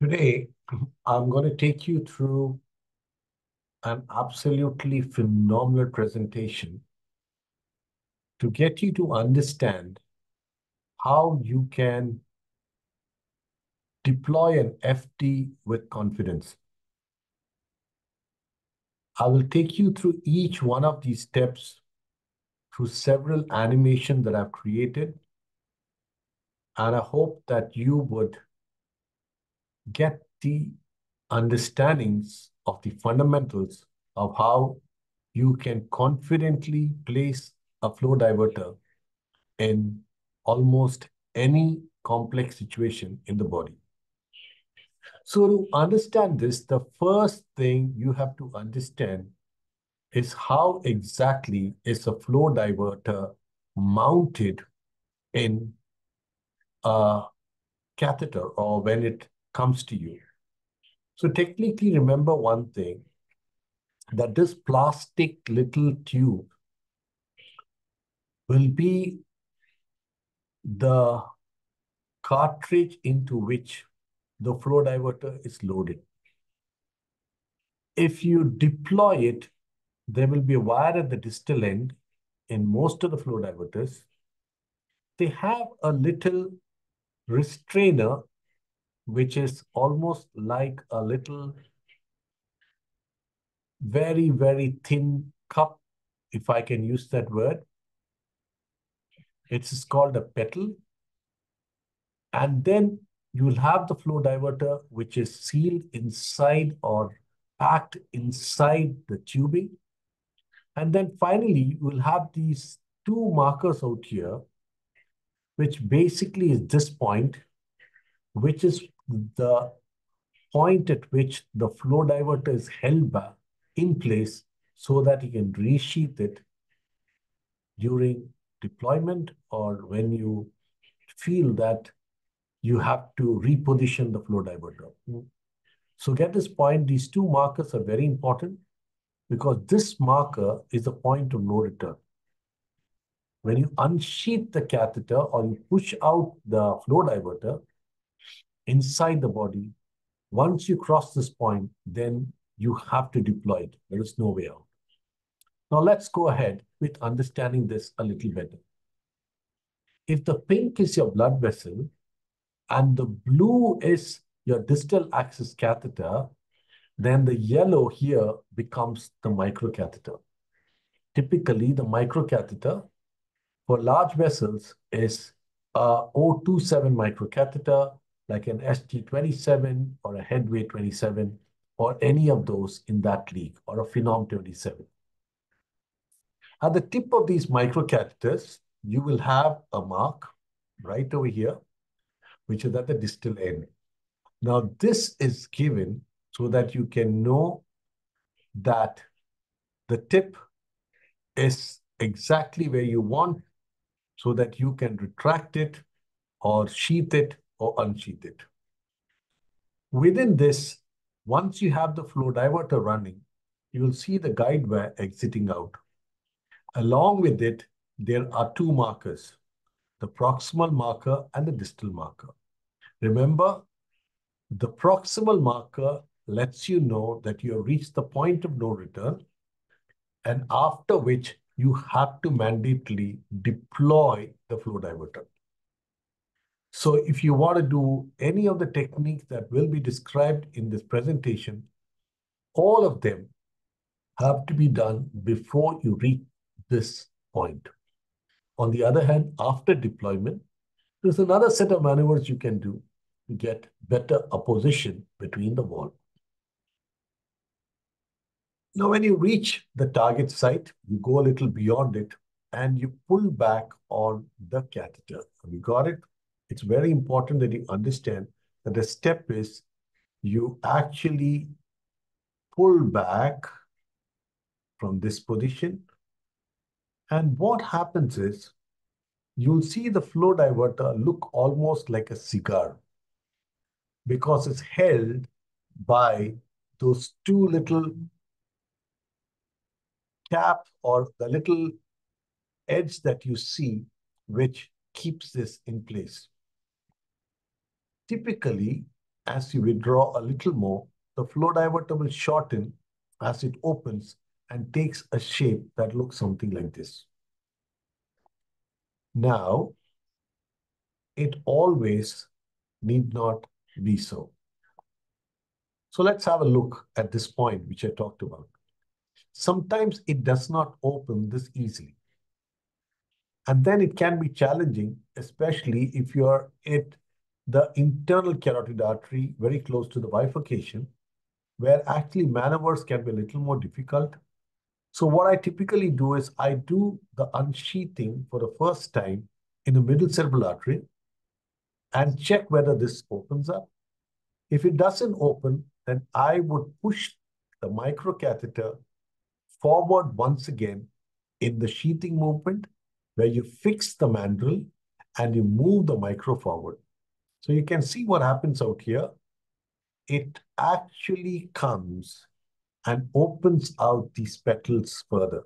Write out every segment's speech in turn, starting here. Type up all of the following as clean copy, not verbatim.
Today, I'm going to take you through an absolutely phenomenal presentation to get you to understand how you can deploy an FD with confidence. I will take you through each one of these steps through several animations that I've created, and I hope that you would get the understandings of the fundamentals of how you can confidently place a flow diverter in almost any complex situation in the body. So to understand this, the first thing you have to understand is how exactly is a flow diverter mounted in a catheter or when it comes to you. So technically remember one thing, that this plastic little tube will be the cartridge into which the flow diverter is loaded. If you deploy it, there will be a wire at the distal end in most of the flow diverters. They have a little restrainer, which is almost like a little very, very thin cup, if I can use that word. It's called a petal. And then you will have the flow diverter, which is sealed inside or packed inside the tubing. And then finally, you will have these two markers out here, which basically is this point, which is the point at which the flow diverter is held back in place so that you can resheath it during deployment or when you feel that you have to reposition the flow diverter. So get this point, these two markers are very important because this marker is the point of no return. When you unsheath the catheter or you push out the flow diverter inside the body, once you cross this point, then you have to deploy it. There is no way out. Now let's go ahead with understanding this a little better. If the pink is your blood vessel and the blue is your distal access catheter, then the yellow here becomes the microcatheter. Typically, the microcatheter for large vessels is a 027 microcatheter, like an ST27 or a Headway 27, or any of those in that league, or a Phenom 27. At the tip of these microcatheters, you will have a mark right over here, which is at the distal end. Now, this is given so that you can know that the tip is exactly where you want so that you can retract it or sheath it or unsheath it. Within this, once you have the flow diverter running, you will see the guide wire exiting out. Along with it, there are two markers, the proximal marker and the distal marker. Remember, the proximal marker lets you know that you have reached the point of no return, and after which you have to mandatorily deploy the flow diverter. So if you want to do any of the techniques that will be described in this presentation, all of them have to be done before you reach this point. On the other hand, after deployment, there's another set of maneuvers you can do to get better apposition between the wall. Now, when you reach the target site, you go a little beyond it and you pull back on the catheter. Have you got it? It's very important that you understand that the step is you actually pull back from this position. And what happens is you'll see the flow diverter look almost like a cigar because it's held by those two little cap or the little edge that you see, which keeps this in place. Typically, as you withdraw a little more, the flow diverter will shorten as it opens and takes a shape that looks something like this. Now, it always need not be so. So let's have a look at this point which I talked about. Sometimes it does not open this easily. And then it can be challenging, especially if you're at the internal carotid artery very close to the bifurcation, where actually maneuvers can be a little more difficult. So what I typically do is I do the unsheathing for the first time in the middle cerebral artery and check whether this opens up. If it doesn't open, then I would push the microcatheter forward once again in the sheathing movement where you fix the mandrel and you move the micro forward. So you can see what happens out here. It actually comes and opens out these petals further.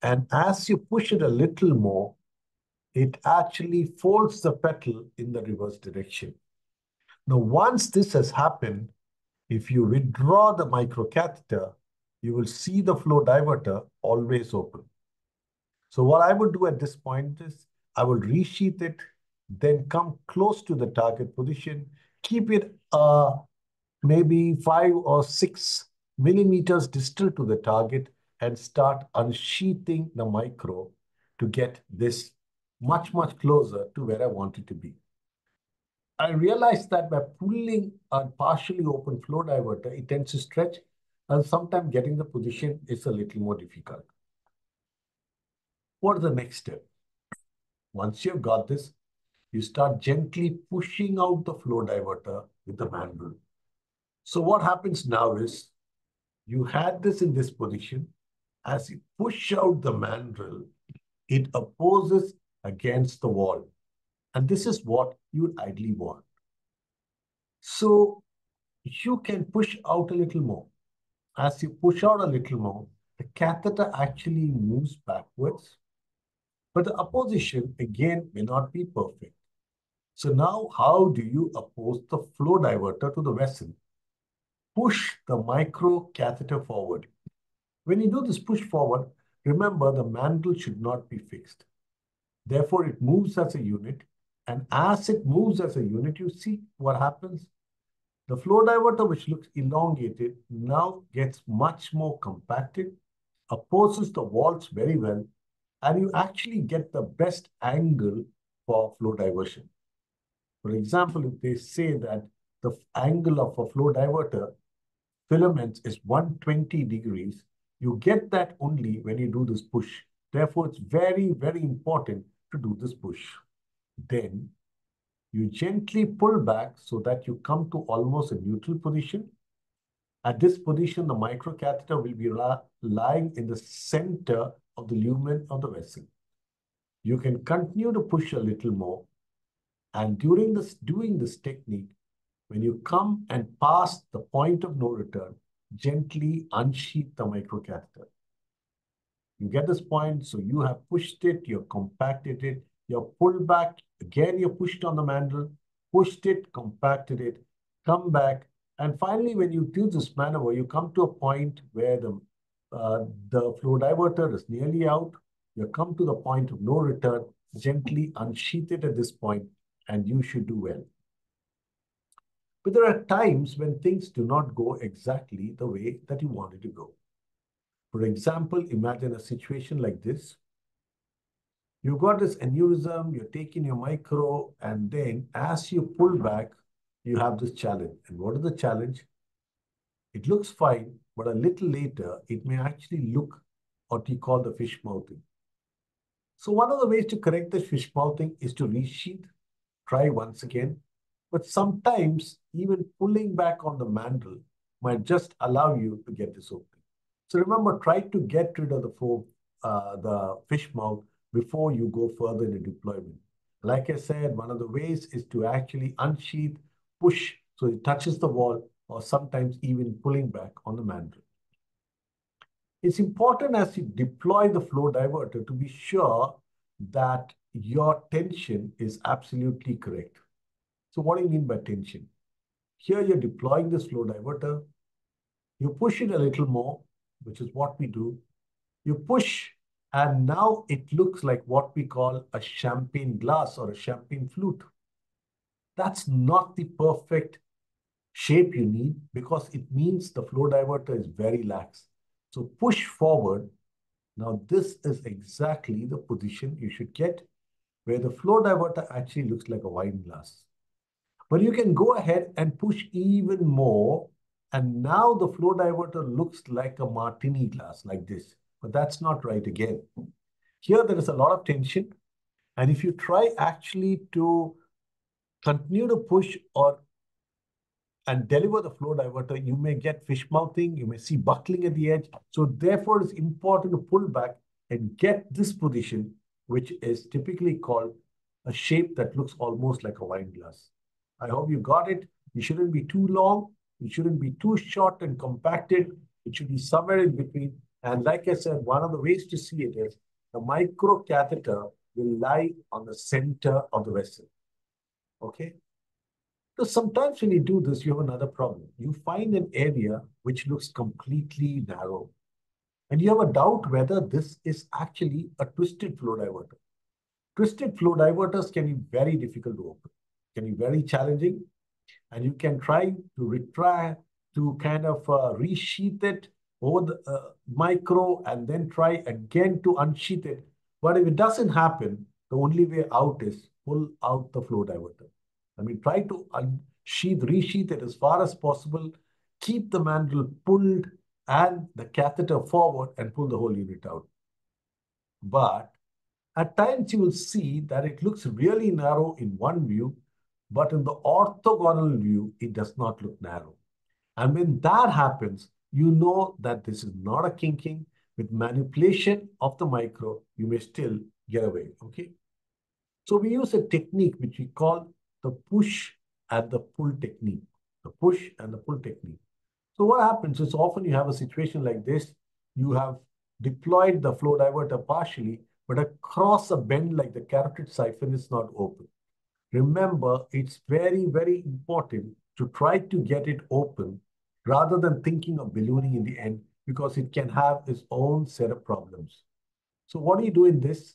And as you push it a little more, it actually folds the petal in the reverse direction. Now, once this has happened, if you withdraw the microcatheter, you will see the flow diverter always open. So what I would do at this point is I will resheath it, then come close to the target position, keep it maybe 5 or 6 millimeters distal to the target and start unsheathing the micro to get this much, much closer to where I want it to be. I realized that by pulling a partially open flow diverter, it tends to stretch, and sometimes getting the position is a little more difficult. What is the next step? Once you've got this, you start gently pushing out the flow diverter with the mandrel. So what happens now is you had this in this position. As you push out the mandrel, it opposes against the wall. And this is what you ideally want. So you can push out a little more. As you push out a little more, the catheter actually moves backwards. But the apposition, again, may not be perfect. So now how do you oppose the flow diverter to the vessel? Push the micro catheter forward. When you do this push forward, remember the mandrel should not be fixed. Therefore, it moves as a unit. And as it moves as a unit, you see what happens. The flow diverter, which looks elongated, now gets much more compacted, opposes the walls very well, and you actually get the best angle for flow diversion. For example, if they say that the angle of a flow diverter filaments is 120 degrees, you get that only when you do this push. Therefore, it's very, very important to do this push. Then you gently pull back so that you come to almost a neutral position. At this position, the microcatheter will be lying in the center of the lumen of the vessel. You can continue to push a little more. And during doing this technique, when you come and pass the point of no return, gently unsheath the microcatheter. You get this point, so you have pushed it, you've compacted it, you've pulled back, again you pushed on the mandrel, pushed it, compacted it, come back, and finally when you do this maneuver, you come to a point where the flow diverter is nearly out, you come to the point of no return, gently unsheath it at this point, and you should do well. But there are times when things do not go exactly the way that you wanted to go. For example, imagine a situation like this. You've got this aneurysm, you're taking your micro, and then as you pull back, you have this challenge. And what is the challenge? It looks fine, but a little later, it may actually look what you call the fish mouthing. So one of the ways to correct the fish mouthing is to resheath, try once again. But sometimes even pulling back on the mandrel might just allow you to get this open. So remember, try to get rid of the fish mouth before you go further in the deployment. Like I said, one of the ways is to actually unsheath, push so it touches the wall, or sometimes even pulling back on the mandrel. It's important as you deploy the flow diverter to be sure that your tension is absolutely correct. So what do you mean by tension? Here you're deploying this flow diverter. You push it a little more, which is what we do. You push, and now it looks like what we call a champagne glass or a champagne flute. That's not the perfect shape you need because it means the flow diverter is very lax. So push forward. Now this is exactly the position you should get where the flow diverter actually looks like a wine glass. But you can go ahead and push even more. And now the flow diverter looks like a martini glass like this. But that's not right again. Here there is a lot of tension. And if you try actually to continue to push or and deliver the flow diverter, you may get fish mouthing, you may see buckling at the edge. So therefore, it's important to pull back and get this position, which is typically called a shape that looks almost like a wine glass. I hope you got it. It shouldn't be too long. It shouldn't be too short and compacted. It should be somewhere in between. And like I said, one of the ways to see it is the micro catheter will lie on the center of the vessel. Okay? So sometimes when you do this, you have another problem. You find an area which looks completely narrow, and you have a doubt whether this is actually a twisted flow diverter. Twisted flow diverters can be very difficult to open, can be very challenging, and you can try to retry to kind of resheath it over the micro and then try again to unsheath it. But if it doesn't happen, the only way out is pull out the flow diverter. I mean, try to resheath it as far as possible, keep the mandrel pulled and the catheter forward and pull the whole unit out. But at times you will see that it looks really narrow in one view, but in the orthogonal view, it does not look narrow. And when that happens, you know that this is not a kinking. With manipulation of the micro, you may still get away, okay? So we use a technique which we call the push and the pull technique. The push and the pull technique. So what happens is often you have a situation like this. You have deployed the flow diverter partially, but across a bend like the carotid siphon is not open. Remember, it's very, very important to try to get it open rather than thinking of ballooning in the end because it can have its own set of problems. So what do you do in this?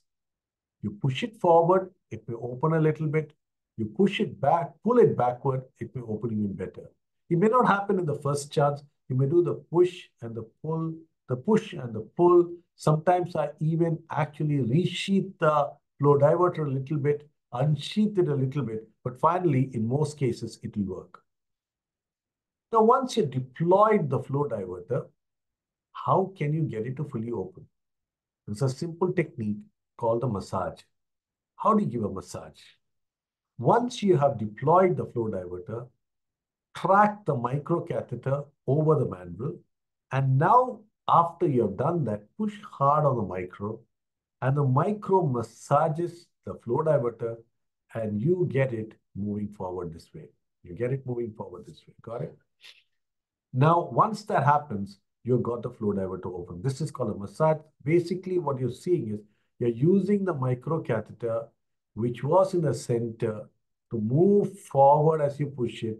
You push it forward, it may open a little bit. You push it back, pull it backward, it may open even better. It may not happen in the first chance. You may do the push and the pull, the push and the pull. Sometimes I even actually resheath the flow diverter a little bit, unsheath it a little bit, but finally, in most cases, it will work. Now, once you deployed the flow diverter, how can you get it to fully open? There's a simple technique called the massage. How do you give a massage? Once you have deployed the flow diverter, track the microcatheter over the mandrel, and now after you have done that, push hard on the micro, and the micro massages the flow diverter, and you get it moving forward this way. You get it moving forward this way. Got it? Now, once that happens, you've got the flow diverter open. This is called a massage. Basically, what you're seeing is you're using the microcatheter, which was in the center, to move forward as you push it,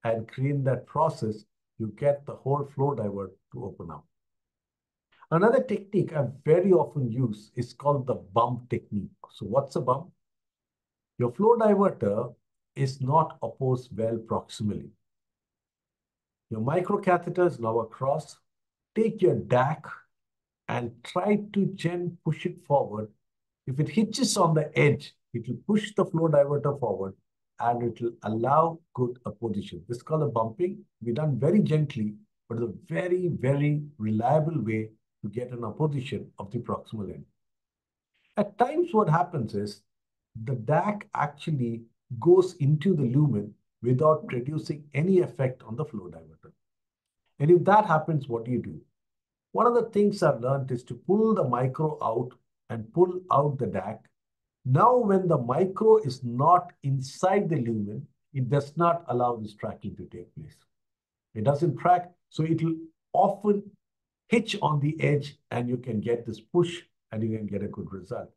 and in that process, you get the whole flow divert to open up. Another technique I very often use is called the bump technique. So what's a bump? Your flow diverter is not opposed well proximally. Your microcatheter is now across. Take your DAC and try to push it forward. If it hitches on the edge, it will push the flow diverter forward and it will allow good apposition. This is called a bumping. Be done very gently, but it's a very, very reliable way to get an apposition of the proximal end. At times, what happens is the DAC actually goes into the lumen without producing any effect on the flow diverter. And if that happens, what do you do? One of the things I've learned is to pull the micro out and pull out the DAC. Now, when the micro is not inside the lumen, it does not allow this tracking to take place. It doesn't track, so it will often hitch on the edge and you can get this push and you can get a good result.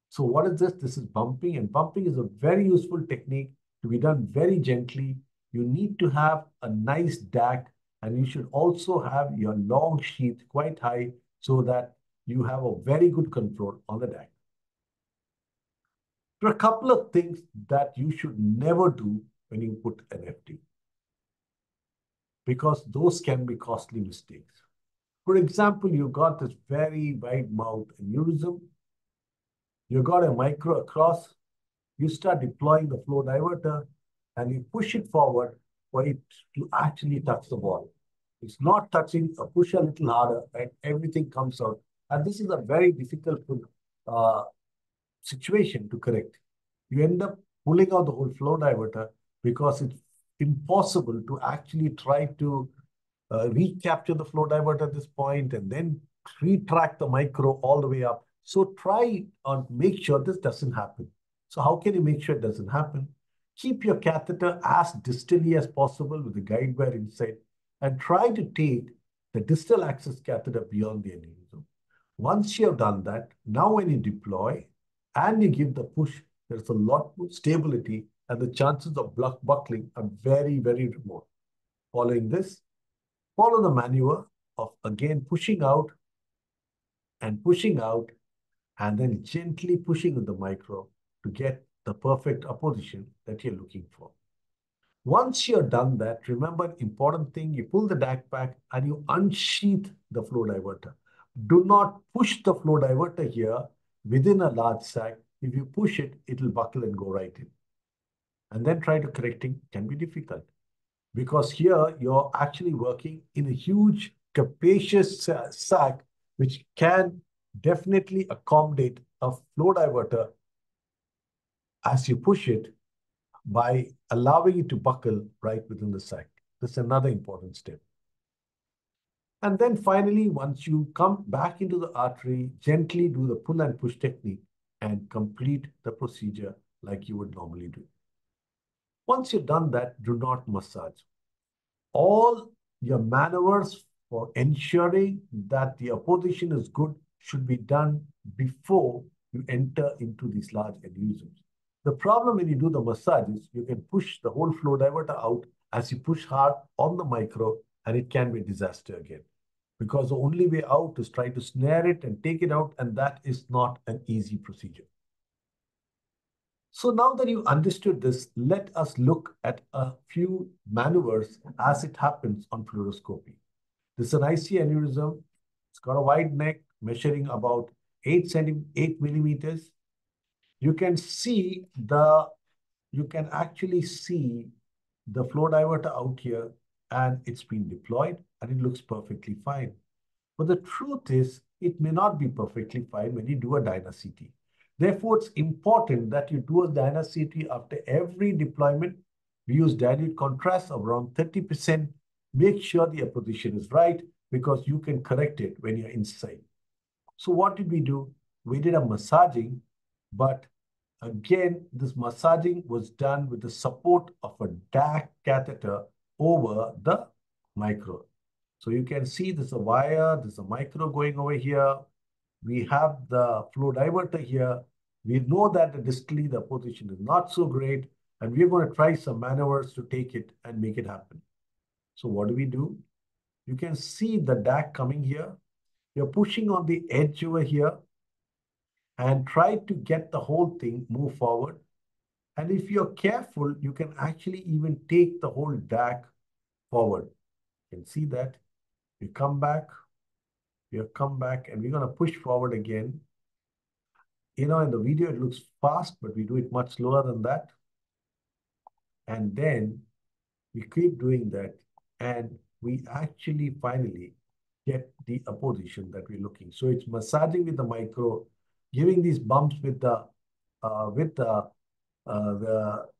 So what is this? This is bumping, and bumping is a very useful technique to be done very gently. you need to have a nice DAC, and you should also have your long sheath quite high so that you have a very good control on the DAC. There are a couple of things that you should never do when you put an FD, because those can be costly mistakes. For example, you got this very wide mouth aneurysm, you got a micro across, you start deploying the flow diverter, and you push it forward for it to actually touch the ball. It's not touching, push a little harder, and everything comes out. And this is a very difficult uh, situation to correct. You end up pulling out the whole flow diverter because it's impossible to actually try to recapture the flow diverter at this point and then retract the micro all the way up. So try and make sure this doesn't happen. So how can you make sure it doesn't happen? Keep your catheter as distally as possible with the guide wire inside and try to take the distal access catheter beyond the aneurysm. Once you have done that, now when you deploy and you give the push, there's a lot more stability and the chances of buckling are very, very remote. Following this, follow the maneuver of again pushing out, and then gently pushing with the micro to get the perfect apposition that you're looking for. Once you're done that, remember, important thing, you pull the DAC back and you unsheath the flow diverter. Do not push the flow diverter here within a large sac. If you push it, it'll buckle and go right in. And then try to correcting can be difficult because here you're actually working in a huge, capacious sac, which can definitely accommodate a flow diverter as you push it by allowing it to buckle right within the sac. This is another important step. And then finally, once you come back into the artery, gently do the pull and push technique and complete the procedure like you would normally do. Once you've done that, do not massage. All your maneuvers for ensuring that the apposition is good should be done before you enter into these large aneurysms. The problem when you do the massage is you can push the whole flow diverter out as you push hard on the micro, and it can be a disaster again. Because the only way out is try to snare it and take it out, and that is not an easy procedure. So now that you understood this, let us look at a few maneuvers as it happens on fluoroscopy. This is an IC aneurysm. It's got a wide neck measuring about 8 millimeters. You can actually see the flow diverter out here, and it's been deployed and it looks perfectly fine. But the truth is, it may not be perfectly fine when you do a dyna-CT. Therefore, it's important that you do a dyna-CT after every deployment. We use dilute contrast of around 30%. Make sure the apposition is right because you can correct it when you're inside. So what did we do? We did a massaging, but again, this massaging was done with the support of a DAC catheter over the micro. So you can see there's a wire, there's a micro going over here. We have the flow diverter here. We know that distally the position is not so great, and we're going to try some maneuvers to take it and make it happen. So what do? You can see the DAC coming here. You're pushing on the edge over here and try to get the whole thing move forward. And if you're careful, you can actually even take the whole DAC forward. You can see that. We come back, and we're going to push forward again. You know, in the video, it looks fast, but we do it much slower than that. And then we keep doing that, and we actually finally get the apposition that we're looking. So it's massaging with the micro, giving these bumps with the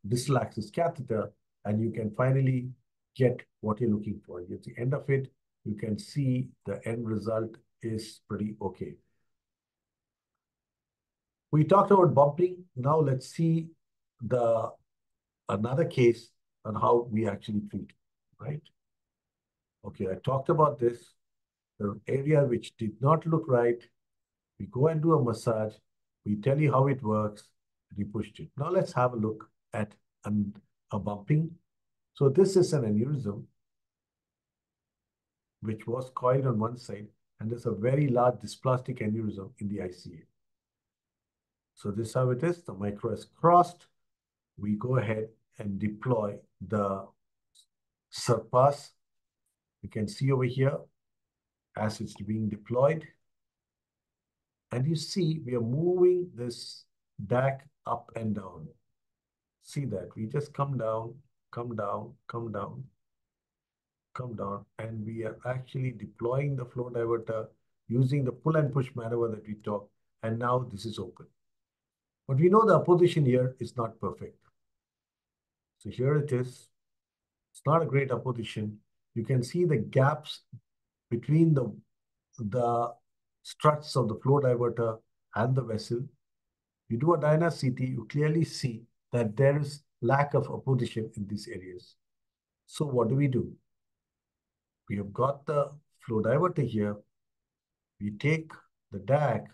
distal access catheter, and you can finally get what you're looking for. At the end of it, you can see the end result is pretty okay. We talked about bumping. Now let's see another case on how we actually treat, right? Okay, I talked about this. The area which did not look right, we go and do a massage. We tell you how it works. We pushed it. Now let's have a look at a bumping. So this is an aneurysm which was coiled on one side, and there's a very large dysplastic aneurysm in the ICA. So this is how it is. The micro is crossed. We go ahead and deploy the surpass. You can see over here as it's being deployed. And you see we are moving this DAC up and down. See that? We just come down, come down, come down, come down, and we are actually deploying the flow diverter using the pull and push maneuver that we talked, and now this is open. But we know the apposition here is not perfect. So here it is. It's not a great apposition. You can see the gaps between the struts of the flow diverter and the vessel. You do a dyna CT, you clearly see that there is lack of apposition in these areas. So what do? We have got the flow diverter here. We take the DAG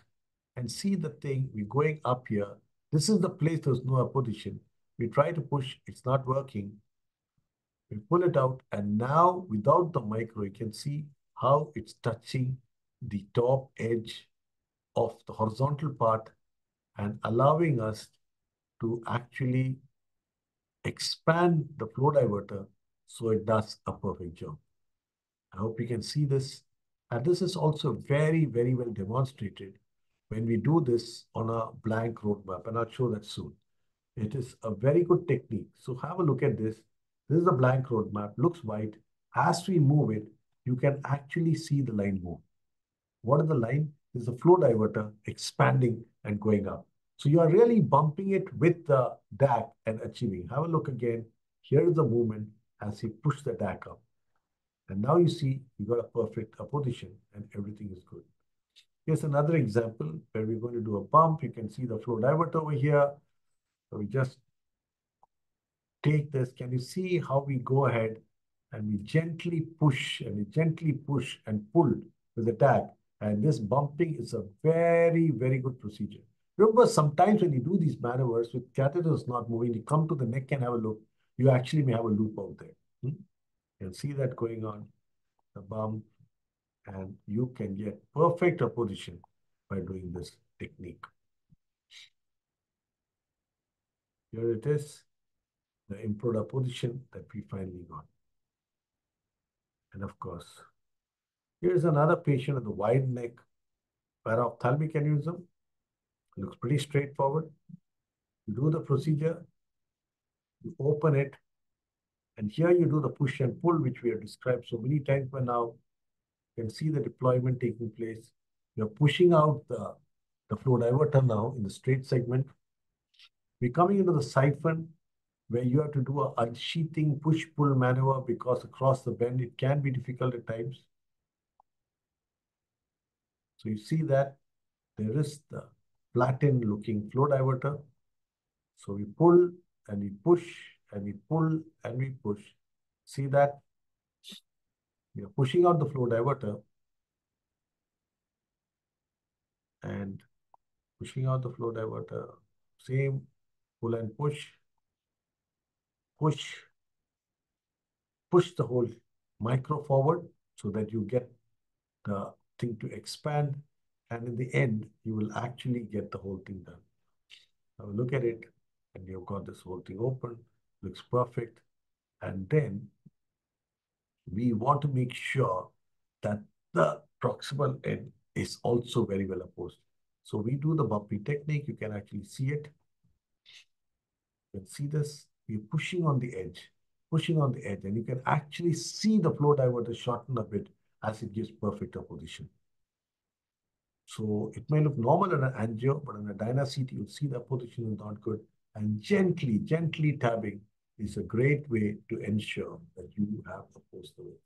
and see the thing, we're going up here. This is the place there's no apposition. We try to push, it's not working. We pull it out, and now without the micro, you can see how it's touching the top edge of the horizontal part and allowing us to actually expand the flow diverter so it does a perfect job. I hope you can see this. And this is also very, very well demonstrated when we do this on a blank roadmap, and I'll show that soon. It is a very good technique. So have a look at this. This is a blank roadmap, looks white. As we move it, you can actually see the line move. What is the line? This is the flow diverter expanding and going up. So you are really bumping it with the DAC and achieving. Have a look again. Here is the movement as he pushed the DAC up. And now you see you got a perfect apposition and everything is good. Here's another example where we're going to do a bump. You can see the flow diverter over here. So we just take this. Can you see how we go ahead and we gently push and we gently push and pull with the tag? And this bumping is a very, very good procedure. Remember, sometimes when you do these maneuvers with catheters not moving, you come to the neck and have a look. You actually may have a loop out there. You can see that going on, the bump, and you can get perfect apposition by doing this technique. Here it is, the improved apposition that we finally got. And of course, here's another patient with a wide neck paraophthalmic aneurysm. Looks pretty straightforward. You do the procedure, you open it, and here you do the push and pull, which we have described so many times by now. You can see the deployment taking place. You're pushing out the flow diverter now in the straight segment. We're coming into the siphon where you have to do a unsheathing push-pull maneuver because across the bend, it can be difficult at times. So you see that there is the platen-looking flow diverter. So we pull and we push and we pull and we push. See that? We are pushing out the flow diverter and pushing out the flow diverter. Same pull and push, push, push the whole micro forward so that you get the thing to expand. And in the end, you will actually get the whole thing done. Now look at it, and you've got this whole thing open, looks perfect. And then we want to make sure that the proximal end is also very well opposed. So we do the bumpy technique. You can actually see it. You can see this. We're pushing on the edge, and you can actually see the flow diverter shorten a bit as it gives perfect opposition. So it may look normal in an angio, but in a dyna CT, you'll see the position is not good. And gently, gently tabbing is a great way to ensure that you have opposed the way.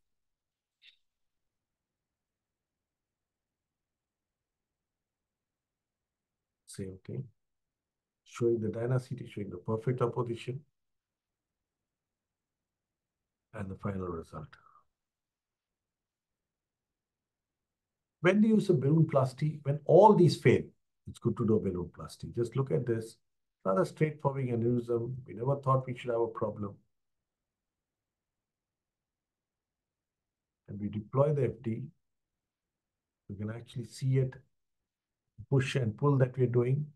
Same thing. Showing the dyna CT, showing the perfect opposition. And the final result. When do you use a balloonplasty? When all these fail, it's good to do a balloonplasty. Just look at this. Not a straightforward aneurysm. We never thought we should have a problem. and we deploy the FD, you can actually see it, push and pull that we're doing.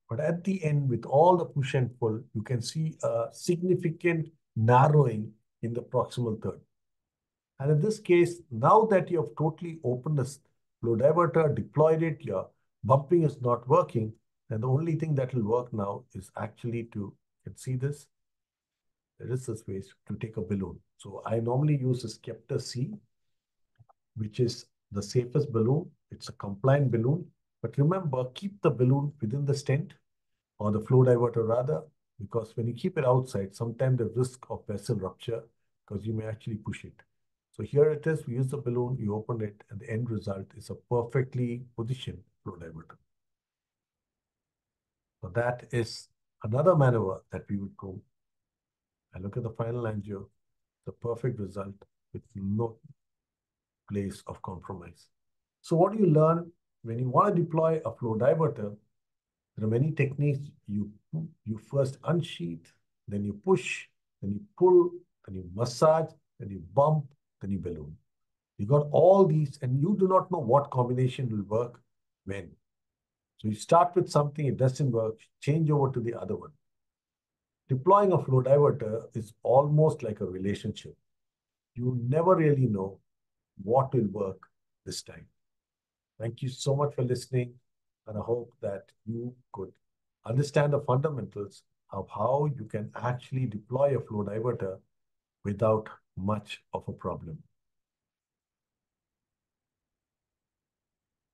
But at the end, with all the push and pull, you can see a significant narrowing in the proximal third. And in this case, now that you have totally opened the flow diverter, deployed it, your bumping is not working, and the only thing that will work now is actually to, you can see this, there is this way to take a balloon. So I normally use a Scepter C, which is the safest balloon. It's a compliant balloon. But remember, keep the balloon within the stent, or the flow diverter rather, because when you keep it outside, sometimes the risk of vessel rupture, because you may actually push it. So here it is, we use the balloon, you open it, and the end result is a perfectly positioned flow diverter. So that is another maneuver that we would go. And look at the final angio, the perfect result with no place of compromise. So what do you learn when you want to deploy a flow diverter? There are many techniques. You first unsheath, then you push, then you pull, then you massage, then you bump, then you balloon. You got all these, and you do not know what combination will work when. So you start with something, it doesn't work, change over to the other one. Deploying a flow diverter is almost like a relationship. You never really know what will work this time. Thank you so much for listening, and I hope that you could understand the fundamentals of how you can actually deploy a flow diverter without much of a problem.